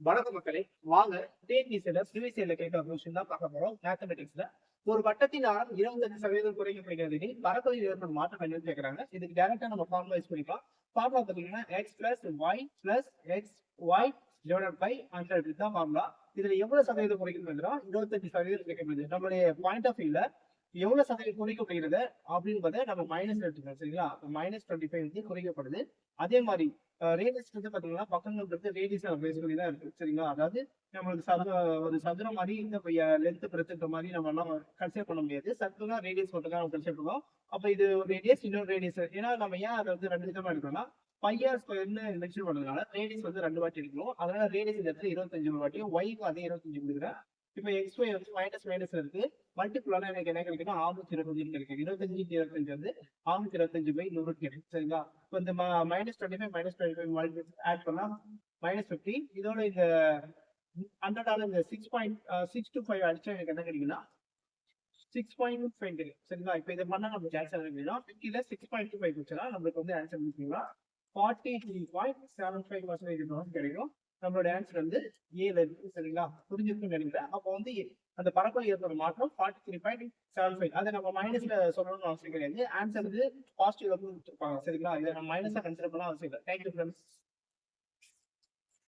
வணக்கம் மக்களே, வாங்க டிஎன்பிஎஸ்சில ப்ரீவியஸ் இயர்ல கேட்ட ஒரு கொஸ்டின் தான் பார்க்க போறோம். மேத்தமெட்டிக்ஸ்ல ஒரு வட்டத்தின் ஆரம் 25% குறைக்கப்படுகிறது எனில் பரப்பளவில் ஏற்படும் மாற்றம் என்னன்னு கேட்கறாங்க. இதுக்கு டைரக்டா நம்ம ஃபார்முலா யூஸ் பண்ணிக்கலாம். ஃபார்முலா பாத்தீங்கன்னா x plus y plus x y divided by 100 இதுதான் ஃபார்முலா. இதுல எவ்வளவு சதவீதம் குறைக்கப்படுதுன்னா 25% குறைக்கப்படுது. நம்மளுடைய பாயிண்ட் ஆஃப் வியூல எவ்வளவு சதவீதம் குறைக்கப்படுகிறது அப்படின்றத நம்ம மைனஸ் எடுத்துக்கணும். சரிங்களா? -25 வந்து குறைக்கப்படுது. அதே மாதிரி ரேடியஸ் வந்து பாத்தீங்கன்னா பக்கங்கள் ரேடியஸ் பேஸ் பண்ணி தான் இருக்கு. சரிங்களா? அதாவது நம்மளுக்கு ஒரு சதுரம் மாதிரி இந்த லென்த் பிரச்சனை மாதிரி நம்ம எல்லாம் கன்சிடர் பண்ண முடியாது. சர்க்கிள்னா ரேடியஸ் மட்டும் தான் நம்ம கன்சிடர் பண்ணுவோம். அப்ப இது ஒரு ரேடியஸ், இன்னொரு ரேடியஸ். ஏன்னா நம்ம ஏன் அதை வந்து ரெண்டு விதமா எடுக்கணும்னா பையார் ஸ்கொயர்னு மென்ஷன் பண்ணதுனால ரேடியஸ் வந்து 2 வாட்டி எடுக்கணும். அதனால ரேடியஸ் இந்த இடத்துல 25 வாட்டியும், ஒய்க்கு அதே 25 கொடுக்குறேன். இப்ப எக்ஸ் ஒய் வந்து மைனஸ் மைனஸ் இருக்கு. மல்டிபிளான எனக்கு என்ன கிடைக்குன்னா 625 கிடைக்கும். 25 வந்து 625/100 கிடைக்கும். சரிங்களா? இப்போ இந்த -25 ஆட் பண்ணா -50. இதோட இந்த 100 இந்த 6.625 அடிச்சா எனக்கு என்ன கிடைக்குன்னா 6.5 கிடைக்கும். சரிங்களா? இப்போ இதை பண்ணா நமக்கு ஆன்சர் கிடைக்குன்னா 50ல 6.25 வச்சுன்னா நம்மளுக்கு வந்து ஆன்சர் கிடைக்குங்களா 43.75% கிடைக்கும். நம்மளோட ஆன்சர் வந்து ஏல இருக்கு. சரிங்களா? புரிஞ்சிருக்குன்னு நினைக்கிறேன். அப்போ வந்து அந்த பரப்பளவு ஏற்படுற மாற்றம் 43.75. அதை நம்ம மைனஸ்ல சொல்லணும்னு அவசியம் கிடையாது. ஆன்சர் வந்து பாசிட்டிவ்ல கொடுத்துருப்பாங்க. சரிங்களா? இதை நம்ம மைனஸா கன்சிடர் பண்ண அவசியம் இல்லை. Thank you friends.